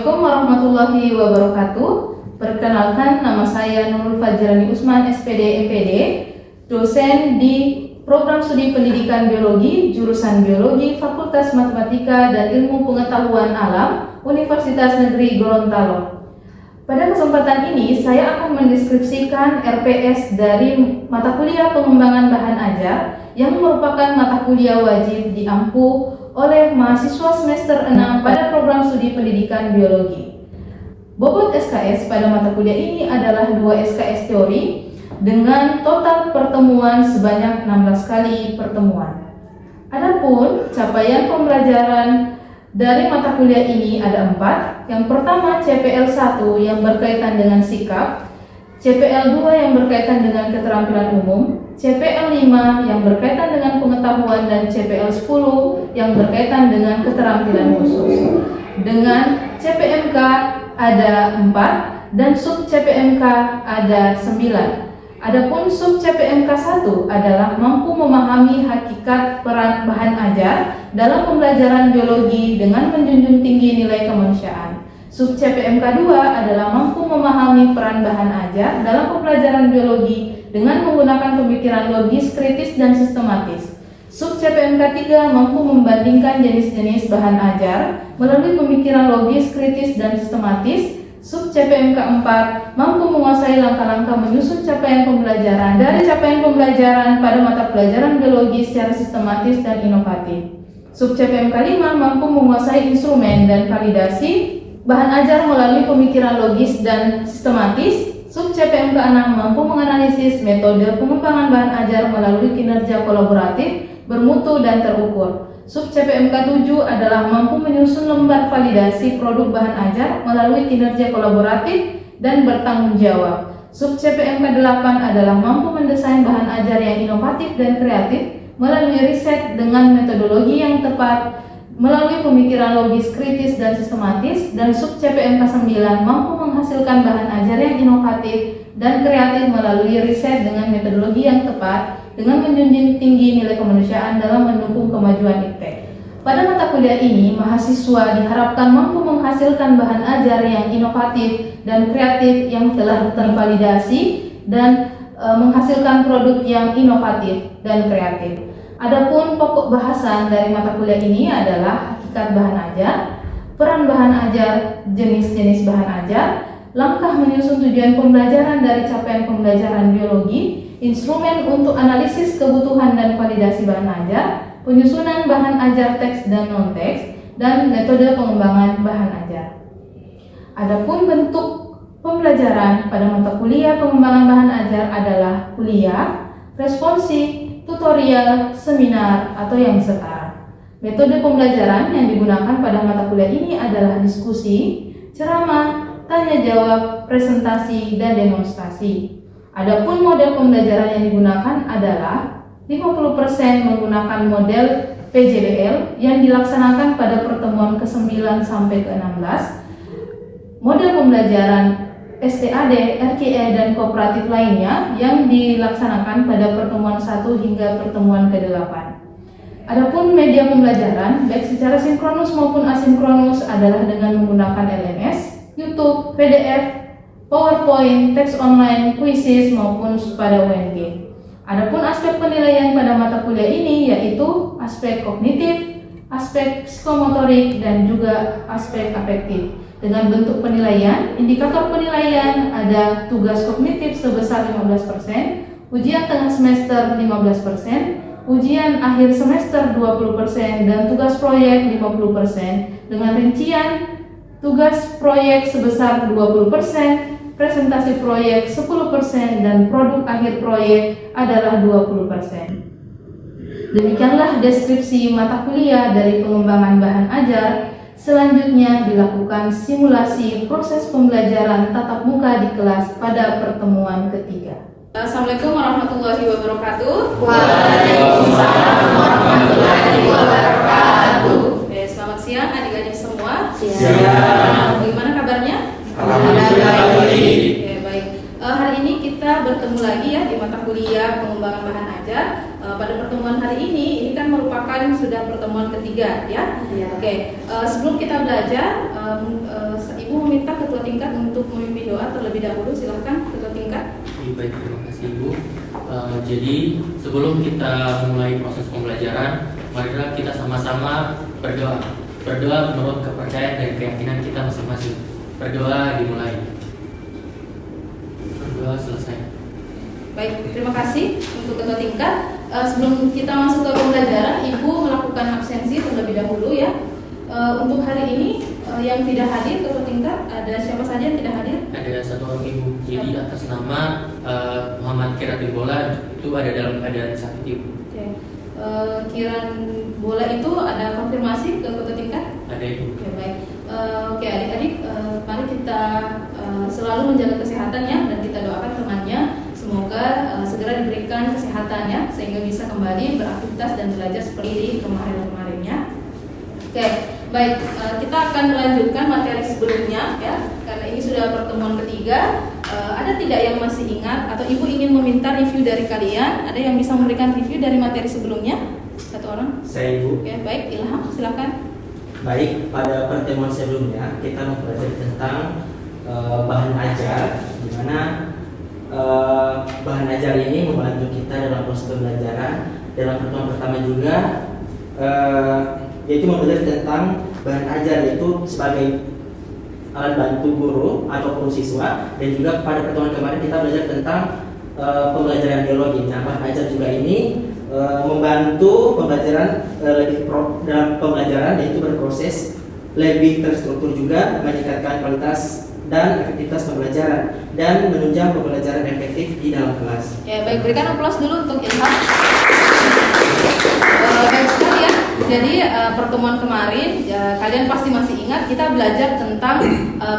Assalamualaikum warahmatullahi wabarakatuh. Perkenalkan, nama saya Nurul Fajrani Usman, SPD MPD, dosen di Program Studi Pendidikan Biologi, jurusan Biologi, Fakultas Matematika dan Ilmu Pengetahuan Alam, Universitas Negeri Gorontalo. Pada kesempatan ini, saya akan mendeskripsikan RPS dari mata kuliah pengembangan bahan ajar yang merupakan mata kuliah wajib diampu oleh mahasiswa semester 6 pada program studi pendidikan biologi. Bobot SKS pada mata kuliah ini adalah 2 SKS teori dengan total pertemuan sebanyak 16 kali pertemuan. Adapun capaian pembelajaran dari mata kuliah ini ada 4. Yang pertama CPL 1 yang berkaitan dengan sikap, CPL 2 yang berkaitan dengan keterampilan umum, CPL 5 yang berkaitan dengan pengetahuan, dan CPL 10 yang berkaitan dengan keterampilan khusus. Dengan CPMK ada 4 dan sub CPMK ada 9. Adapun sub CPMK 1 adalah mampu memahami hakikat peran bahan ajar dalam pembelajaran biologi dengan menjunjung tinggi nilai kemanusiaan. Sub CPMK 2 adalah mampu memahami peran bahan ajar dalam pembelajaran biologi dengan menggunakan pemikiran logis, kritis, dan sistematis. Sub CPMK 3 mampu membandingkan jenis-jenis bahan ajar melalui pemikiran logis, kritis, dan sistematis. Sub CPMK 4 mampu menguasai langkah-langkah menyusun capaian pembelajaran dari capaian pembelajaran pada mata pelajaran biologi secara sistematis dan inovatif. Sub CPMK 5 mampu menguasai instrumen dan validasi bahan ajar melalui pemikiran logis dan sistematis. Sub CPMK 6 mampu menganalisis metode pengembangan bahan ajar melalui kinerja kolaboratif, bermutu, dan terukur. Sub CPMK 7 adalah mampu menyusun lembar validasi produk bahan ajar melalui kinerja kolaboratif dan bertanggung jawab. Sub CPMK 8 adalah mampu mendesain bahan ajar yang inovatif dan kreatif melalui riset dengan metodologi yang tepat, melalui pemikiran logis, kritis, dan sistematis. Dan sub CPMK 9 mampu menghasilkan bahan ajar yang inovatif dan kreatif melalui riset dengan metodologi yang tepat, dengan menjunjung tinggi nilai kemanusiaan dalam mendukung kemajuan iptek. Pada mata kuliah ini, mahasiswa diharapkan mampu menghasilkan bahan ajar yang inovatif dan kreatif yang telah tervalidasi dan menghasilkan produk yang inovatif dan kreatif. Adapun pokok bahasan dari mata kuliah ini adalah hakikat bahan ajar, peran bahan ajar, jenis-jenis bahan ajar, langkah menyusun tujuan pembelajaran dari capaian pembelajaran biologi, instrumen untuk analisis kebutuhan dan validasi bahan ajar, penyusunan bahan ajar teks dan non-teks, dan metode pengembangan bahan ajar. Adapun bentuk pembelajaran pada mata kuliah pengembangan bahan ajar adalah kuliah, responsi, tutorial, seminar, atau yang setara. Metode pembelajaran yang digunakan pada mata kuliah ini adalah diskusi, ceramah, tanya jawab, presentasi, dan demonstrasi. Adapun model pembelajaran yang digunakan adalah 50% menggunakan model PJBL yang dilaksanakan pada pertemuan ke-9 sampai ke-16, model pembelajaran STAD, RKE, dan kooperatif lainnya yang dilaksanakan pada pertemuan 1 hingga pertemuan ke-8. Adapun media pembelajaran baik secara sinkronus maupun asinkronus adalah dengan menggunakan LMS, YouTube, PDF, PowerPoint, teks online, kuisis, maupun pada UNG. Adapun aspek penilaian pada mata kuliah ini yaitu aspek kognitif, aspek psikomotorik, dan juga aspek afektif. Dengan bentuk penilaian, indikator penilaian ada tugas kognitif sebesar 15%, ujian tengah semester 15%, ujian akhir semester 20%, dan tugas proyek 50%, dengan rincian tugas proyek sebesar 20%, presentasi proyek 10%, dan produk akhir proyek adalah 20%. Demikianlah deskripsi mata kuliah dari pengembangan bahan ajar. Selanjutnya dilakukan simulasi proses pembelajaran tatap muka di kelas pada pertemuan ketiga. Assalamualaikum warahmatullahi wabarakatuh. Waalaikumsalam warahmatullahi wabarakatuh. Selamat siang adik-adik semua. Siang. Bagaimana kabarnya? Alhamdulillah baik. Baik. Hari ini kita bertemu lagi ya di mata kuliah pengembangan bahan ajar. pada pertemuan hari ini kan merupakan sudah pertemuan ketiga ya. Oke, sebelum kita belajar, Ibu meminta Ketua Tingkat untuk memimpin doa terlebih dahulu. Silahkan Ketua Tingkat. Baik, terima kasih Ibu. Jadi sebelum kita mulai proses pembelajaran, marilah kita sama-sama berdoa. Berdoa menurut kepercayaan dan keyakinan kita masing-masing. Berdoa dimulai. Berdoa selesai. Baik, terima kasih untuk Ketua Tingkat. Sebelum kita masuk ke pembelajaran, Ibu melakukan absensi terlebih dahulu ya. Untuk hari ini yang tidak hadir Ketua Tingkat, ada siapa saja yang tidak hadir? Ada satu orang Ibu. Jadi atas nama Muhammad Kiratul Bola itu ada dalam keadaan sakit Ibu. Oke. Kiran bola itu ada konfirmasi ke Ketua Tingkat? Ada Ibu. Oke, baik. Oke, adik-adik, mari kita selalu menjaga kesehatan ya, dan kita doakan temannya semoga segera diberikan kesehatan ya, sehingga bisa kembali beraktivitas dan belajar seperti kemarin-kemarinnya. Oke, baik. Kita akan melanjutkan materi sebelumnya ya, karena ini sudah pertemuan ketiga. Ada tidak yang masih ingat atau Ibu ingin meminta review dari kalian? Ada yang bisa memberikan review dari materi sebelumnya? Satu orang? Saya Ibu. Oke, baik. Ilham, silakan. Baik, pada pertemuan sebelumnya kita mempelajari tentang bahan ajar, di mana bahan ajar ini membantu kita dalam proses pembelajaran. Dalam pertemuan pertama juga yaitu mempelajari tentang bahan ajar, yaitu sebagai alat bantu guru ataupun siswa, dan juga pada pertemuan kemarin kita belajar tentang pembelajaran biologi. Nah, bahan ajar juga ini membantu pembelajaran dalam pembelajaran, yaitu berproses lebih terstruktur juga, meningkatkan kualitas dan efektivitas pembelajaran dan menunjang pembelajaran efektif di dalam kelas. Ya, baik, berikan aplaus dulu untuk Ilham. Baik sekali ya. Jadi pertemuan kemarin kalian pasti masih ingat kita belajar tentang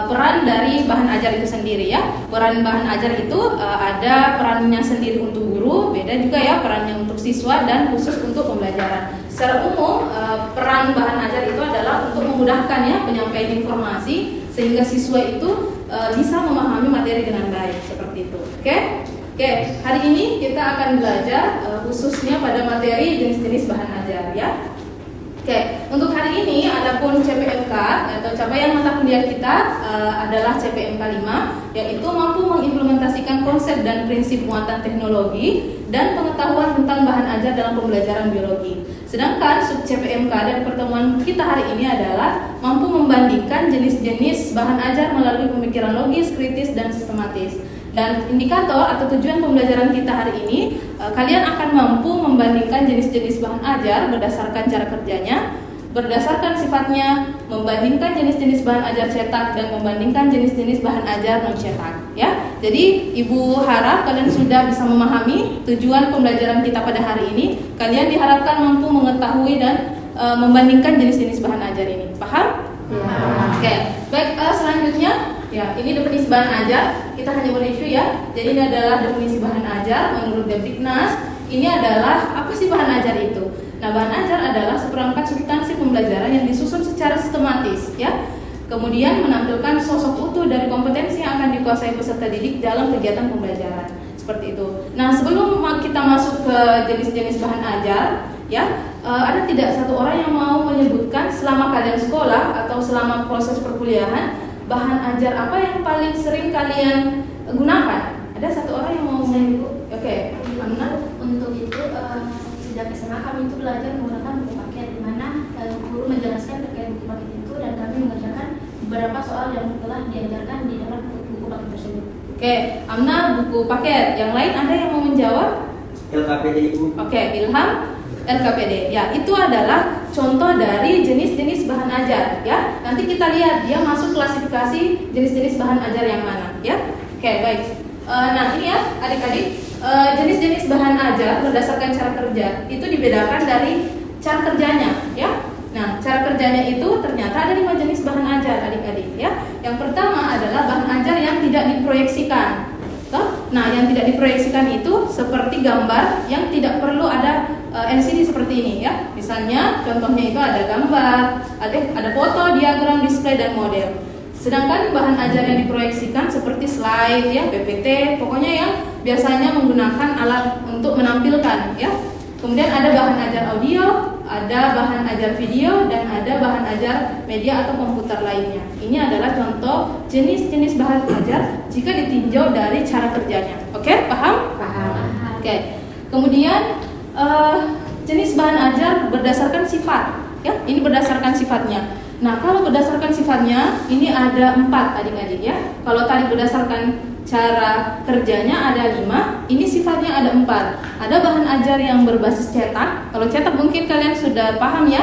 peran dari bahan ajar itu sendiri ya. Peran bahan ajar itu ada perannya sendiri untuk guru, beda juga ya perannya untuk siswa dan khusus untuk pembelajaran. Secara umum peran bahan ajar itu adalah untuk memudahkan ya penyampaian informasi sehingga siswa itu bisa memahami materi dengan baik, seperti itu. Oke, hari ini kita akan belajar khususnya pada materi jenis-jenis bahan ajar ya. Oke, untuk hari ini adapun CPMK atau capaian mata kuliah kita adalah CPMK 5, yaitu mampu mengimplementasikan konsep dan prinsip muatan teknologi dan pengetahuan tentang bahan ajar dalam pembelajaran biologi. Sedangkan sub CPMK dan pertemuan kita hari ini adalah mampu membandingkan jenis-jenis bahan ajar melalui pemikiran logis, kritis, dan sistematis. Dan indikator atau tujuan pembelajaran kita hari ini, kalian akan mampu membandingkan jenis-jenis bahan ajar berdasarkan cara kerjanya, berdasarkan sifatnya, membandingkan jenis-jenis bahan ajar cetak dan membandingkan jenis-jenis bahan ajar non cetak ya. Jadi Ibu harap kalian sudah bisa memahami tujuan pembelajaran kita pada hari ini. Kalian diharapkan mampu mengetahui dan membandingkan jenis-jenis bahan ajar ini. Paham? Ya. Oke. Baik, selanjutnya ya, ini definisi bahan ajar. Kita hanya mereview ya. Jadi ini adalah definisi bahan ajar menurut Depdiknas. Ini adalah apa sih bahan ajar itu? Nah, bahan ajar adalah seperangkat substansi pembelajaran yang disusun secara sistematis ya. Kemudian menampilkan sosok utuh dari kompetensi yang akan dikuasai peserta didik dalam kegiatan pembelajaran. Seperti itu. Nah, sebelum kita masuk ke jenis-jenis bahan ajar ya, ada tidak satu orang yang mau menyebutkan selama kalian sekolah atau selama proses perkuliahan bahan ajar apa yang paling sering kalian gunakan? Ada satu orang yang mau menyebut? Oke, Amna. Untuk itu sejak SMA kami itu belajar menggunakan buku paket, di mana guru menjelaskan terkait buku paket itu dan kami mengerjakan beberapa soal yang telah diajarkan di dalam buku paket tersebut. Oke, Amna buku paket. Yang lain ada yang mau menjawab? LKPD Ibu. Oke, Ilham LKPD. Ya, itu adalah contoh dari jenis-jenis bahan ajar ya. Nanti kita lihat dia masuk klasifikasi jenis-jenis bahan ajar yang mana ya. Oke, baik. Nah, ini ya adik-adik, jenis-jenis bahan ajar berdasarkan cara kerja itu dibedakan dari cara kerjanya ya. Nah, cara kerjanya itu ternyata ada 5 jenis bahan ajar adik-adik ya. Yang pertama adalah bahan ajar yang tidak diproyeksikan. Nah, yang tidak diproyeksikan itu seperti gambar yang tidak perlu ada LCD seperti ini ya. Misalnya contohnya itu ada gambar, ada foto, diagram, display, dan model. Sedangkan bahan ajar yang diproyeksikan seperti slide ya, PPT, pokoknya yang biasanya menggunakan alat untuk menampilkan ya. Kemudian ada bahan ajar audio, ada bahan ajar video, dan ada bahan ajar media atau komputer lainnya. Ini adalah contoh jenis-jenis bahan ajar jika ditinjau dari cara kerjanya. Oke, paham? Paham. Oke. Kemudian jenis bahan ajar berdasarkan sifat, ya. Ini berdasarkan sifatnya. Nah, kalau berdasarkan sifatnya, ini ada 4 adik-adik ya. Kalau tadi berdasarkan cara kerjanya ada 5, ini sifatnya ada 4. Ada bahan ajar yang berbasis cetak. Kalau cetak mungkin kalian sudah paham ya.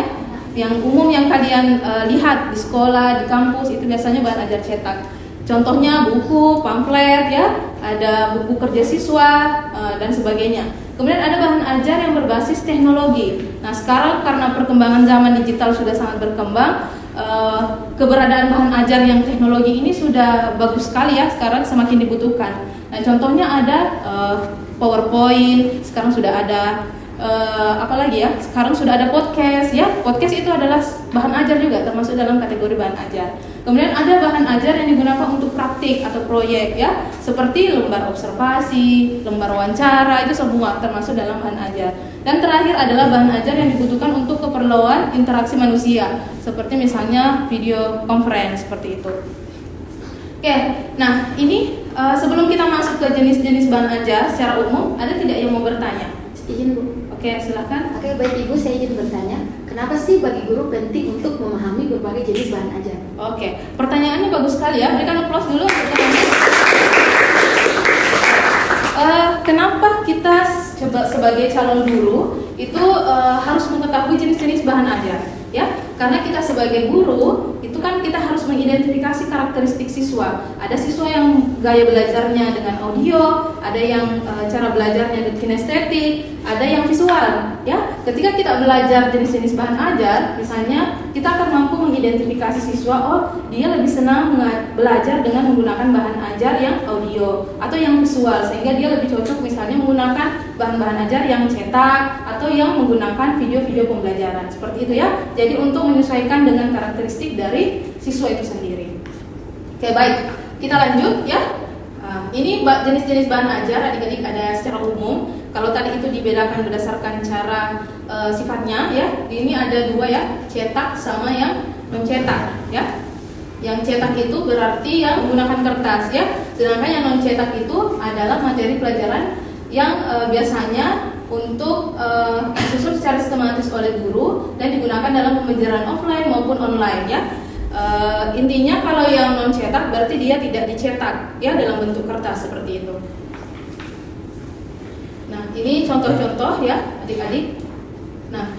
Yang umum yang kalian lihat di sekolah, di kampus itu biasanya bahan ajar cetak. Contohnya buku, pamflet ya, ada buku kerja siswa dan sebagainya. Kemudian ada bahan ajar yang berbasis teknologi. Nah, sekarang karena perkembangan zaman digital sudah sangat berkembang, keberadaan bahan ajar yang teknologi ini sudah bagus sekali ya, sekarang semakin dibutuhkan. Nah, contohnya ada PowerPoint, sekarang sudah ada apa lagi ya? Sekarang sudah ada podcast ya. Podcast itu adalah bahan ajar juga, termasuk dalam kategori bahan ajar. Kemudian ada bahan ajar yang digunakan untuk praktik atau proyek ya, seperti lembar observasi, lembar wawancara, itu semua termasuk dalam bahan ajar. Dan terakhir adalah bahan ajar yang dibutuhkan untuk keperluan interaksi manusia, seperti misalnya video conference seperti itu. Oke, nah ini sebelum kita masuk ke jenis-jenis bahan ajar secara umum, ada tidak yang mau bertanya? Izin Bu. Oke, silakan. Oke, baik Ibu, saya izin bertanya, kenapa sih bagi guru penting untuk memahami berbagai jenis bahan ajar? Oke, pertanyaannya bagus sekali ya. Berikan aplaus dulu untuk pertanyaan. Kenapa kita sebagai calon guru itu harus mengetahui jenis-jenis bahan ajar? Ya, karena kita sebagai guru itu kan kita harus mengidentifikasi karakteristik siswa. Ada siswa yang gaya belajarnya dengan audio, ada yang cara belajarnya dengan kinestetik, ada yang visual. Ya, ketika kita belajar jenis-jenis bahan ajar, misalnya kita akan mampu mengidentifikasi siswa, oh dia lebih senang belajar dengan menggunakan bahan ajar yang audio atau yang visual, sehingga dia lebih cocok misalnya menggunakan bahan-bahan ajar yang cetak atau yang menggunakan video-video pembelajaran seperti itu ya. Jadi untuk menyesuaikan dengan karakteristik dari siswa itu sendiri. Oke, baik, kita lanjut ya. Ini jenis-jenis bahan ajar adik-adik ada secara umum. Kalau tadi itu dibedakan berdasarkan cara sifatnya ya. Ini ada 2 ya, cetak sama yang mencetak ya. Yang cetak itu berarti yang menggunakan kertas ya. Sedangkan yang non cetak itu adalah materi pelajaran yang biasanya untuk disusun secara sistematis oleh guru dan digunakan dalam pembelajaran offline maupun online ya. Intinya kalau yang non cetak berarti dia tidak dicetak ya dalam bentuk kertas seperti itu. Nah, ini contoh-contoh ya adik-adik. Nah,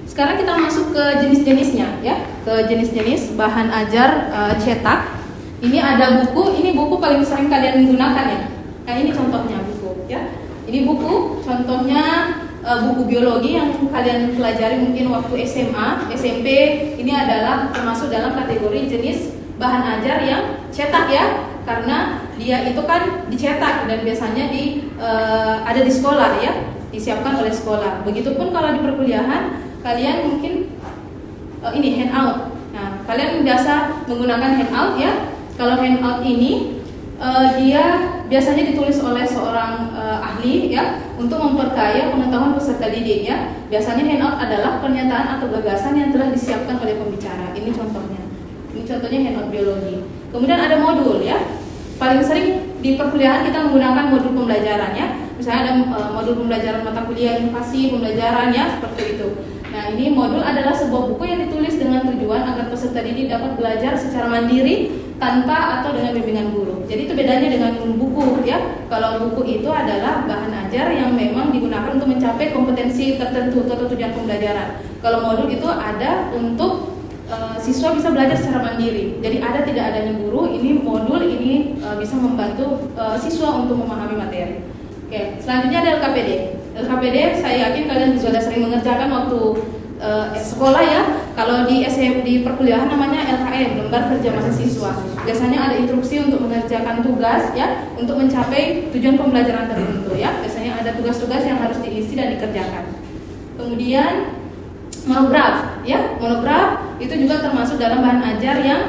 sekarang kita masuk ke jenis-jenisnya ya, ke jenis-jenis bahan ajar cetak. Ini ada buku, ini buku paling sering kalian gunakan ya. Nah, ini contohnya buku ya. Ini buku, contohnya buku biologi yang kalian pelajari mungkin waktu SMA, SMP. Ini adalah termasuk dalam kategori jenis bahan ajar yang cetak ya, karena dia itu kan dicetak dan biasanya ada di sekolah ya, disiapkan oleh sekolah. Begitupun kalau di perkuliahan, kalian mungkin ini handout. Nah, kalian biasa menggunakan handout ya. Kalau handout ini dia biasanya ditulis oleh seorang ahli ya untuk memperkaya pengetahuan peserta didik ya. Biasanya handout adalah pernyataan atau gagasan yang telah disiapkan oleh pembicara. Ini contohnya. Ini contohnya handout biologi. Kemudian ada modul ya. Paling sering di perkuliahan kita menggunakan modul pembelajaran ya. Misalnya ada modul pembelajaran mata kuliah inovasi pembelajaran ya, seperti itu. Nah, ini modul adalah sebuah buku yang ditulis dengan tujuan agar peserta didik dapat belajar secara mandiri tanpa atau dengan bimbingan guru. Jadi itu bedanya dengan buku ya. Kalau buku itu adalah bahan ajar yang memang digunakan untuk mencapai kompetensi tertentu atau tujuan pembelajaran. Kalau modul itu ada untuk siswa bisa belajar secara mandiri. Jadi ada tidak adanya guru, ini modul ini bisa membantu siswa untuk memahami materi. Oke, selanjutnya ada LKPD. LKPD saya yakin kalian sudah sering mengerjakan waktu sekolah ya. Kalau di perkuliahan namanya LKM, lembar kerja mahasiswa. Biasanya ada instruksi untuk mengerjakan tugas ya, untuk mencapai tujuan pembelajaran tertentu ya. Biasanya ada tugas-tugas yang harus diisi dan dikerjakan. Kemudian monograf ya. Monograf itu juga termasuk dalam bahan ajar yang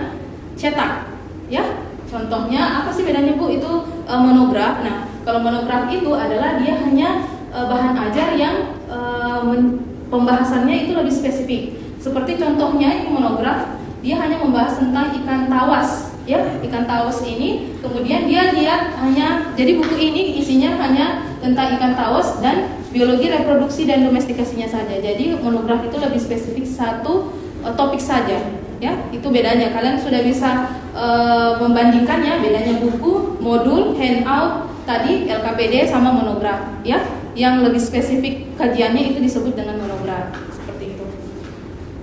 cetak ya. Contohnya apa sih bedanya Bu? Itu monograf. Nah, Kalau monograf itu adalah dia hanya bahan ajar yang pembahasannya itu lebih spesifik. Seperti contohnya itu monograf, dia hanya membahas tentang ikan tawas, ya, ikan tawas ini. Kemudian dia lihat hanya, jadi buku ini isinya hanya tentang ikan tawas dan biologi reproduksi dan domestikasinya saja. Jadi monograf itu lebih spesifik satu topik saja, ya. Itu bedanya. Kalian sudah bisa membandingkannya, bedanya buku, modul, handout tadi LKPD sama monograf, ya. Yang lebih spesifik kajiannya itu disebut dengan monograf, seperti itu.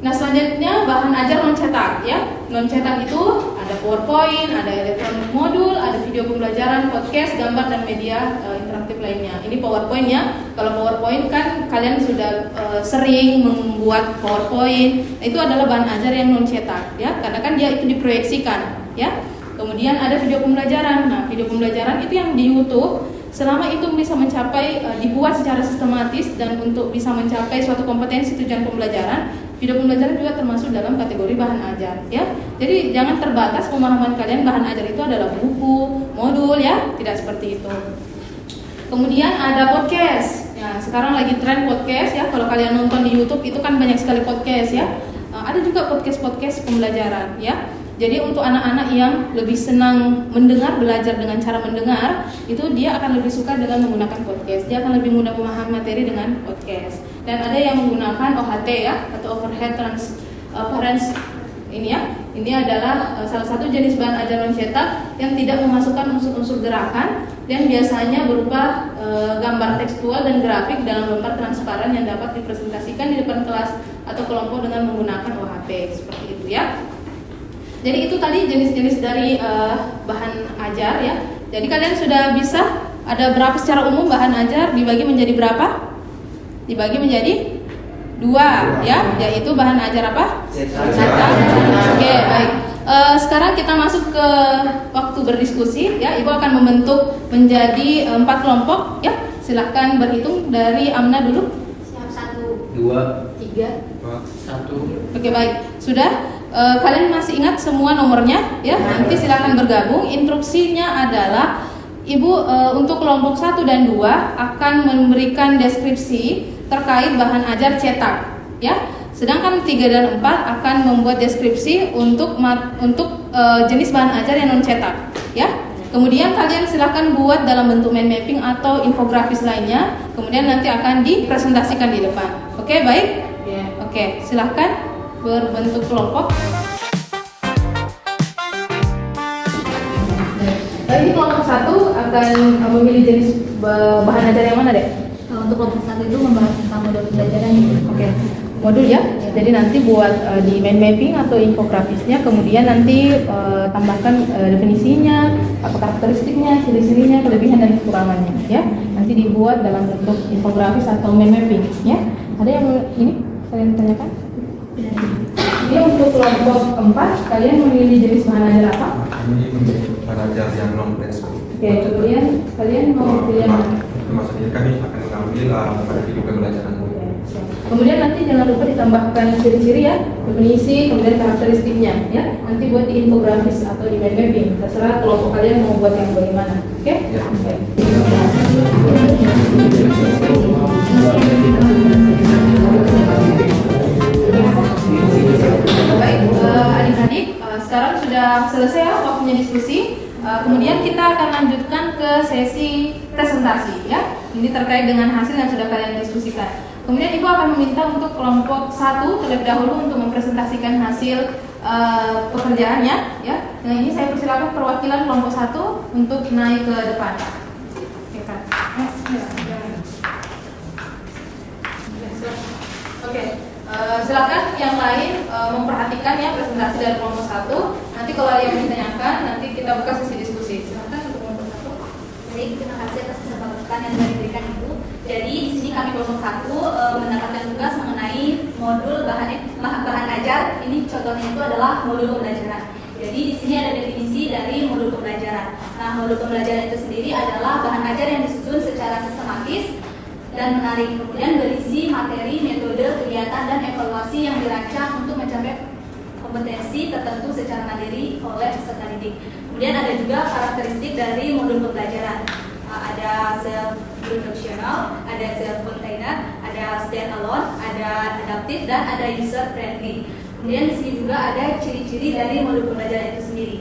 Nah, selanjutnya bahan ajar non cetak, ya. Non cetak itu ada PowerPoint, ada elektronik modul, ada video pembelajaran, podcast, gambar dan media interaktif lainnya. Ini PowerPoint-nya. Kalau PowerPoint kan kalian sudah sering membuat PowerPoint. Itu adalah bahan ajar yang non cetak, ya. Karena kan dia itu diproyeksikan, ya. Kemudian ada video pembelajaran. Nah, video pembelajaran itu yang di YouTube. Selama itu bisa mencapai dibuat secara sistematis dan untuk bisa mencapai suatu kompetensi tujuan pembelajaran, video pembelajaran juga termasuk dalam kategori bahan ajar, ya. Jadi jangan terbatas pemahaman kalian bahan ajar itu adalah buku, modul, ya, tidak seperti itu. Kemudian ada podcast. Ya, sekarang lagi tren podcast, ya. Kalau kalian nonton di YouTube itu kan banyak sekali podcast, ya. Ada juga podcast pembelajaran, ya. Jadi untuk anak-anak yang lebih senang mendengar, belajar dengan cara mendengar, itu dia akan lebih suka dengan menggunakan podcast. Dia akan lebih mudah memahami materi dengan podcast. Dan ada yang menggunakan OHT, ya, atau overhead transference ini, ya. Ini adalah salah satu jenis bahan ajar non cetak yang tidak memasukkan unsur-unsur gerakan dan biasanya berupa gambar tekstual dan grafik dalam lembar transparan yang dapat dipresentasikan di depan kelas atau kelompok dengan menggunakan OHP, seperti itu, ya. Jadi itu tadi jenis-jenis dari bahan ajar, ya. Jadi kalian sudah bisa, ada berapa secara umum bahan ajar dibagi menjadi berapa? Dibagi menjadi 2, ya, yaitu bahan ajar apa? Cetak. Oke, baik. Sekarang kita masuk ke waktu berdiskusi, ya. Ibu akan membentuk menjadi 4 kelompok, ya. Silahkan berhitung dari Amna dulu. Siap, 1, 2, 3, 1. Oke, baik. Sudah. Kalian masih ingat semua nomornya, ya? Nanti silakan bergabung. Instruksinya adalah Ibu untuk kelompok 1 dan 2 akan memberikan deskripsi terkait bahan ajar cetak, ya. Sedangkan 3 dan 4 akan membuat deskripsi untuk jenis bahan ajar yang non cetak, ya. Kemudian kalian silakan buat dalam bentuk mind mapping atau infografis lainnya. Kemudian nanti akan dipresentasikan di depan. Oke, baik? Oke, silakan berbentuk kelompok. Jadi kelompok 1 akan memilih jenis bahan ajar yang mana, Dek? Untuk kelompok 1 itu membahas tentang modul pembelajaran. Oke, modul, ya. Jadi nanti buat di mind mapping atau infografisnya, kemudian nanti tambahkan definisinya, karakteristiknya, ciri-cirinya, kelebihan dan kekurangannya, ya. Nanti dibuat dalam bentuk infografis atau mind mapping, ya. Ada yang ini kalian tanyakan? Ini untuk kelompok 4, kalian memilih jenis bahan ajar apa? ini menjadi bahan ajar yang non textbook. Oke, kemudian kalian mau pilih yang mana? Termasuk ini kami akan mengambil pada video pembelajaran. Kemudian nanti jangan lupa ditambahkan ciri-ciri, ya, definisi, kemudian karakteristiknya, ya. Nanti buat di infografis atau di mind mapping. Terserah kelompok kalian mau buat yang bagaimana. Oke? Ya. Oke. Baik, adik-adik, sekarang sudah selesai, ya, waktunya diskusi. Kemudian kita akan lanjutkan ke sesi presentasi, ya. Ini terkait dengan hasil yang sudah kalian diskusikan. Kemudian Ibu akan meminta untuk kelompok 1 terlebih dahulu untuk mempresentasikan hasil pekerjaannya, ya. Nah, ini saya persilakan perwakilan kelompok 1 untuk naik ke depan. Oke, Kak. Oke, silakan yang lain memperhatikan, ya, presentasi dari kelompok 1. Nanti kalau ada yang ditanyakan, nanti kita buka sesi diskusi. Silakan untuk kelompok 1. Baik, terima kasih atas kesempatan yang sudah diberikan Ibu. Jadi di sini kami kelompok 1 mendapatkan tugas mengenai modul bahan ajar. Ini contohnya itu adalah modul pembelajaran. Jadi di sini ada definisi dari modul pembelajaran. Nah, modul pembelajaran itu sendiri adalah bahan ajar yang disusun secara sistematis dan menarik. Kemudian berisi materi, metode, kegiatan, dan evaluasi yang dirancang untuk mencapai kompetensi tertentu secara mandiri oleh peserta didik. Kemudian ada juga karakteristik dari modul pembelajaran. ada self instructional, ada self container, ada standalone, ada adaptive dan ada user friendly. Kemudian di sini juga ada ciri-ciri dari modul pembelajaran itu sendiri.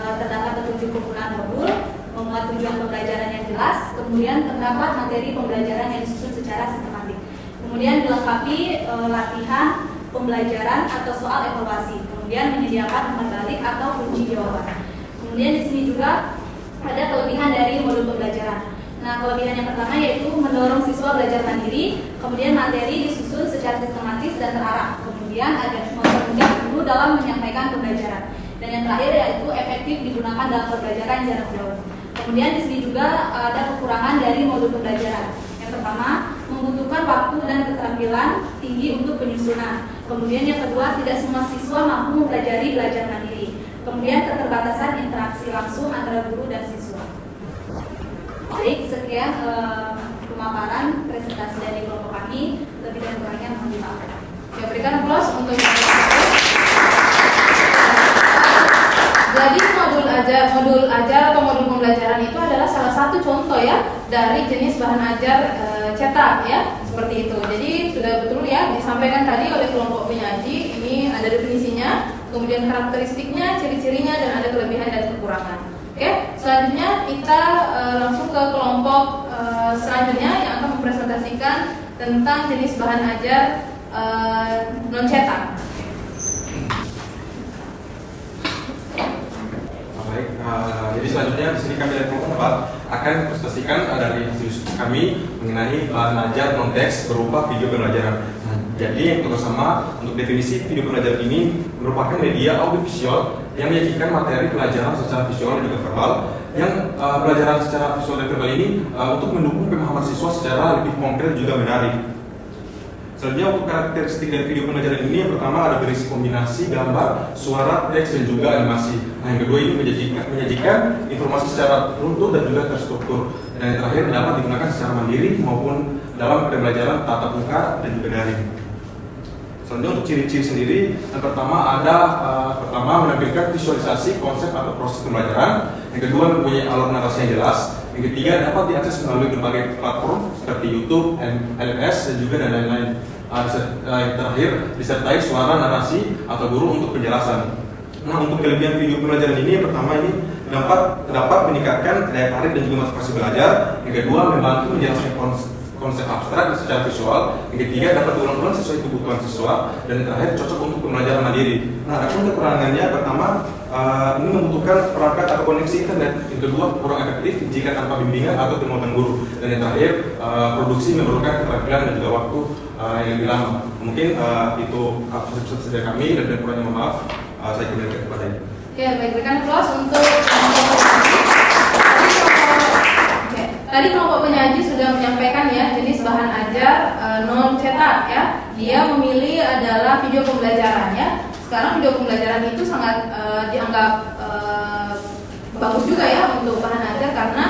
Terdapat petunjuk penggunaan modul, memuat tujuan pembelajaran yang jelas, kemudian terdapat materi pembelajaran yang disusun secara sistematik. Kemudian dilengkapi latihan pembelajaran atau soal evaluasi. Kemudian menyediakan umpan balik atau kunci jawaban. Kemudian di sini juga ada kelebihan dari modul pembelajaran. Nah, kelebihan yang pertama yaitu mendorong siswa belajar mandiri, kemudian materi disusun secara sistematis dan terarah. Kemudian ada mempermudah guru dalam menyampaikan pembelajaran. Dan yang terakhir yaitu efektif digunakan dalam pembelajaran jarak jauh. Kemudian di sini juga ada kekurangan dari modul pembelajaran. Yang pertama, membutuhkan waktu dan keterampilan tinggi untuk penyusunan. Kemudian yang kedua, tidak semua siswa mampu mempelajari belajar mandiri. Kemudian keterbatasan interaksi langsung antara guru dan siswa. Baik, sekian pemaparan presentasi dari kelompok kami. Lebih dan kurangnya mohon dimaafkan. Ya, berikan aplaus untuk jadi modul ajar atau modul pembelajaran itu adalah salah satu contoh ya dari jenis bahan ajar cetak ya, seperti itu. Jadi sudah betul ya disampaikan tadi oleh kelompok penyaji. Ini ada definisinya, kemudian karakteristiknya, ciri-cirinya, dan ada kelebihan dan kekurangan. Oke, selanjutnya kita langsung ke kelompok selanjutnya yang akan mempresentasikan tentang jenis bahan ajar non cetak. Baik, jadi selanjutnya di sini kami dari kelompok 4 akan mempresentasikan dari hasil kami mengenai bahan ajar non teks berupa video pembelajaran. Jadi yang pertama untuk definisi video pembelajaran ini merupakan media audiovisual yang menyajikan materi pelajaran secara visual dan juga verbal. Yang pelajaran secara visual dan verbal ini untuk mendukung pemahaman siswa secara lebih konkret juga menarik. Selanjutnya untuk karakteristik dari video pembelajaran ini, yang pertama ada berisi kombinasi gambar, suara, teks, dan juga animasi. Nah, yang kedua ini menyajikan informasi secara runtuh dan juga terstruktur. Dan yang terakhir dapat digunakan secara mandiri maupun dalam pembelajaran tatap muka dan juga daring. Selanjutnya untuk ciri-ciri sendiri, yang pertama ada menampilkan visualisasi konsep atau proses pembelajaran. Yang kedua mempunyai alur narasi yang jelas. Yang ketiga dapat diakses melalui berbagai platform seperti YouTube, LMS, dan juga dan lain-lain. Yang terakhir disertai suara narasi atau guru untuk penjelasan. Nah, untuk kelebihan video pembelajaran ini, yang pertama ini dapat meningkatkan daya tarik dan juga motivasi belajar. Yang kedua membantu menjelaskan konsep abstrak secara visual. Yang ketiga dapat diulang-ulang sesuai kebutuhan siswa. Dan yang terakhir cocok untuk pembelajaran mandiri. Nah, adapun kekurangannya, pertama ini membutuhkan perangkat atau koneksi internet. Yang kedua kurang efektif jika tanpa bimbingan atau penguatan guru. Dan yang terakhir produksi memerlukan keterampilan dan juga waktu yang lebih lama. Mungkin itu presentasi dari kami, dan kurangnya mohon maaf. Saya kembalikan kepada Ibu. Oke, baik, berikan aplaus untuk tadi kelompok penyaji sudah menyampaikan ya jenis bahan ajar non cetak ya. Dia memilih adalah video pembelajaran ya. Sekarang video pembelajaran itu sangat dianggap bagus juga ya untuk bahan ajar karena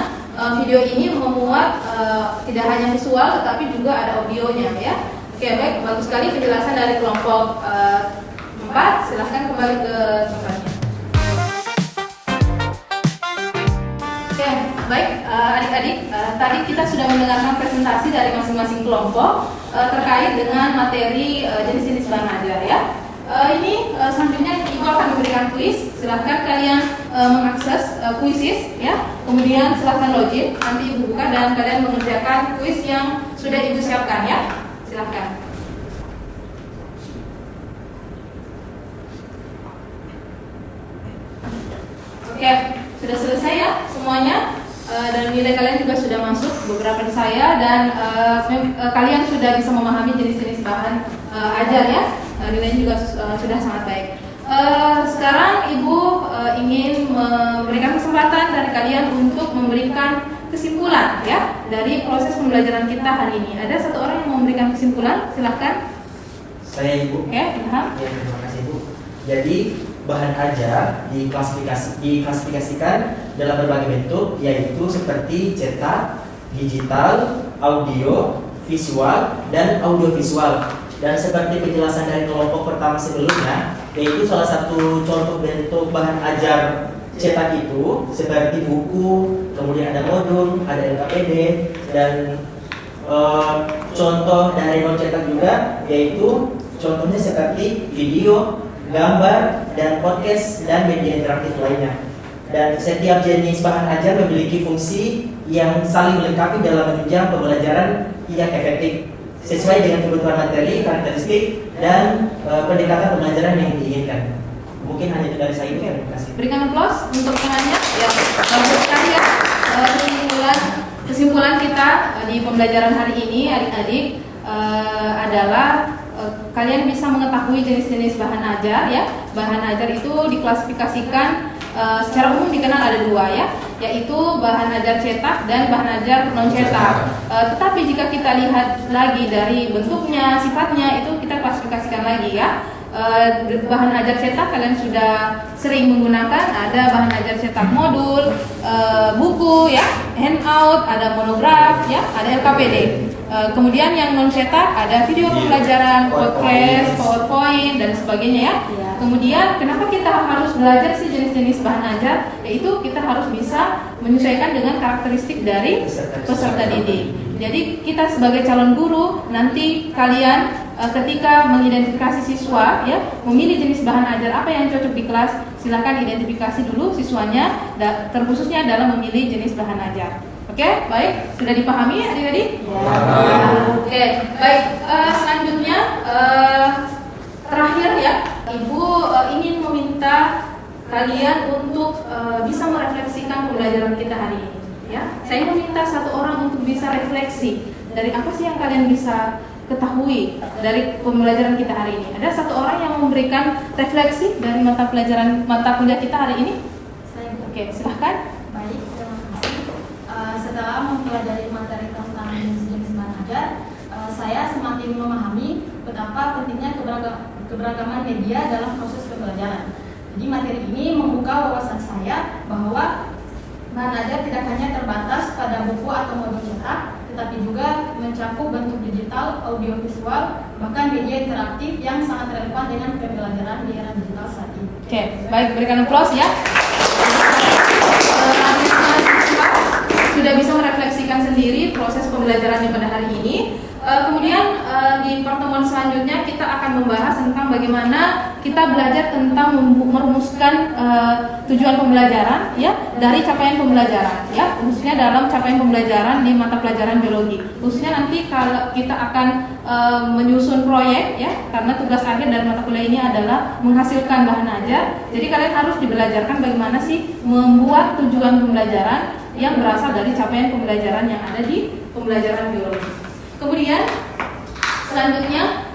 video ini memuat tidak hanya visual tetapi juga ada audionya ya. Oke, baik, bagus sekali penjelasan dari kelompok 4. Silahkan kembali ke tempatnya. Oke, baik adik-adik, tadi kita sudah mendengarkan presentasi dari masing-masing kelompok terkait dengan materi jenis-jenis bahan ajar ya. Ini selanjutnya Ibu akan memberikan kuis. Silahkan kalian mengakses kuisis ya. Kemudian silahkan login. Nanti Ibu buka dan kalian mengerjakan kuis yang sudah Ibu siapkan ya. Silahkan. Oke, sudah selesai ya semuanya. Dan nilai kalian juga sudah masuk beberapa di saya dan kalian sudah bisa memahami jenis-jenis bahan ajar ya. Nilainya juga sudah sangat baik. Sekarang Ibu ingin memberikan kesempatan dari kalian untuk memberikan kesimpulan ya dari proses pembelajaran kita hari ini. Ada satu orang yang memberikan kesimpulan, silahkan. Saya Ibu. Oke, Ilham. Ya, terima kasih Bu. Jadi bahan ajar diklasifikasikan dalam berbagai bentuk, yaitu seperti cetak, digital, audio, visual, dan audiovisual. Dan seperti penjelasan dari kelompok pertama sebelumnya, yaitu salah satu contoh bentuk bahan ajar cetak itu seperti buku, kemudian ada modul, ada LKPD, dan contoh dari non cetak juga, yaitu contohnya seperti video, gambar, dan podcast, dan media interaktif lainnya. Dan setiap jenis bahan ajar memiliki fungsi yang saling melengkapi dalam menunjang pembelajaran yang efektif sesuai dengan kebutuhan materi, karakteristik, dan pendekatan pembelajaran yang diinginkan. Mungkin hanya itu dari saya. Terima kasih. Berikan aplaus untuk temannya. Ya, bagus sekali ya. Kesimpulan kita di pembelajaran hari ini, adik-adik, adalah kalian bisa mengetahui jenis-jenis bahan ajar ya. Bahan ajar itu diklasifikasikan secara umum dikenal ada dua ya, yaitu bahan ajar cetak dan bahan ajar non cetak. Tetapi jika kita lihat lagi dari bentuknya, sifatnya, itu kita klasifikasikan lagi ya. Bahan ajar cetak kalian sudah sering menggunakan, ada bahan ajar cetak modul, buku ya, handout, ada monograf ya, ada LKPD. Kemudian yang non cetak ada video pembelajaran, podcast, PowerPoint, dan sebagainya ya. Kemudian kenapa kita harus belajar sih jenis-jenis bahan ajar? Yaitu kita harus bisa menyesuaikan dengan karakteristik dari peserta didik. Jadi kita sebagai calon guru, nanti kalian ketika mengidentifikasi siswa ya, memilih jenis bahan ajar apa yang cocok di kelas, silakan identifikasi dulu siswanya, terkhususnya dalam memilih jenis bahan ajar. Oke, baik, sudah dipahami adik-adik? Oke, baik. Selanjutnya terakhir ya, Ibu ingin meminta kalian untuk bisa merefleksikan pembelajaran kita hari ini. Ya, saya meminta satu orang untuk bisa refleksi dari apa sih yang kalian bisa ketahui dari pembelajaran kita hari ini. Ada satu orang yang memberikan refleksi dari mata kuliah kita hari ini? Saya. Oke, silahkan. Baik, terima kasih. Setelah mempelajari materi tentang jenis bahan ajar, saya semakin memahami betapa pentingnya keberagaman media dalam proses pembelajaran. Jadi materi ini membuka wawasan saya bahwa bahan ajar tidak hanya terbatas pada buku atau modul cetak, tetapi juga mencakup bentuk digital, audiovisual, bahkan media interaktif yang sangat relevan dengan pembelajaran di era digital saat ini. Oke, baik, berikan aplaus ya. Sudah bisa merefleksikan sendiri proses pembelajarannya pada hari ini. Kemudian di pertemuan selanjutnya kita akan membahas tentang bagaimana kita belajar tentang merumuskan tujuan pembelajaran ya dari capaian pembelajaran ya, khususnya dalam capaian pembelajaran di mata pelajaran biologi. Khususnya nanti kalau kita akan menyusun proyek ya, karena tugas akhir dari mata kuliah ini adalah menghasilkan bahan ajar. Jadi kalian harus dibelajarkan bagaimana sih membuat tujuan pembelajaran yang berasal dari capaian pembelajaran yang ada di pembelajaran biologi. Kemudian selanjutnya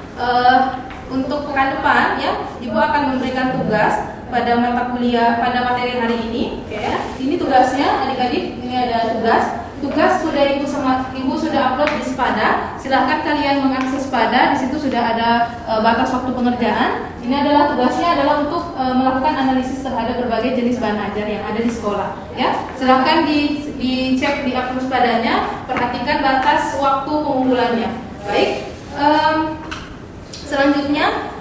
untuk pekan depan ya, Ibu akan memberikan tugas pada mata kuliah pada materi hari ini. Oke, ya. Ini tugasnya adik-adik, ini ada tugas. Tugas sudah Ibu sudah upload di Sepada. Silahkan kalian mengakses Sepada. Di situ sudah ada batas waktu pengerjaan. Ini adalah tugasnya adalah untuk melakukan analisis terhadap berbagai jenis bahan ajar yang ada di sekolah. Ya, silahkan dicek di akun Sepadanya. Perhatikan batas waktu pengumpulannya. Baik. Selanjutnya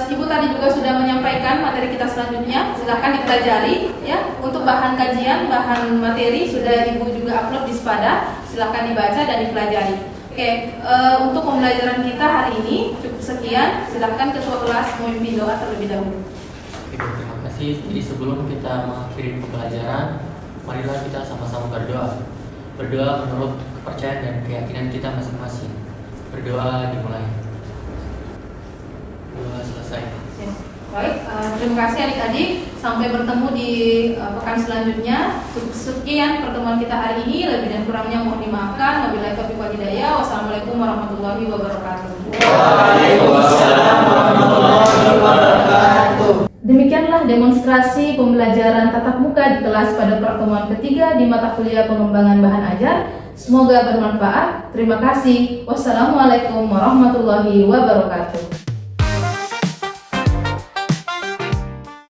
Ibu tadi juga sudah menyampaikan materi kita selanjutnya, silahkan dipelajari ya. Untuk bahan kajian, bahan materi sudah Ibu juga upload di Sepada, silahkan dibaca dan dipelajari. Oke, untuk pembelajaran kita hari ini cukup sekian. Silahkan ketua kelas memimpin doa terlebih dahulu. Oke, terima kasih. Jadi sebelum kita mengakhiri pembelajaran, marilah kita sama-sama berdoa. Berdoa menurut kepercayaan dan keyakinan kita masing-masing. Berdoa dimulai. Selesai. Ya. Baik, terima kasih adik-adik. Sampai bertemu di pekan selanjutnya. Sekian pertemuan kita hari ini. Lebih dan kurangnya mohon dimaafkan. Wabillahi taufiq wal hidayah. Wassalamualaikum warahmatullahi wabarakatuh. Waalaikumsalam warahmatullahi wabarakatuh. Demikianlah demonstrasi pembelajaran tatap muka di kelas pada pertemuan ketiga di mata kuliah pengembangan bahan ajar. Semoga bermanfaat. Terima kasih. Wassalamualaikum warahmatullahi wabarakatuh.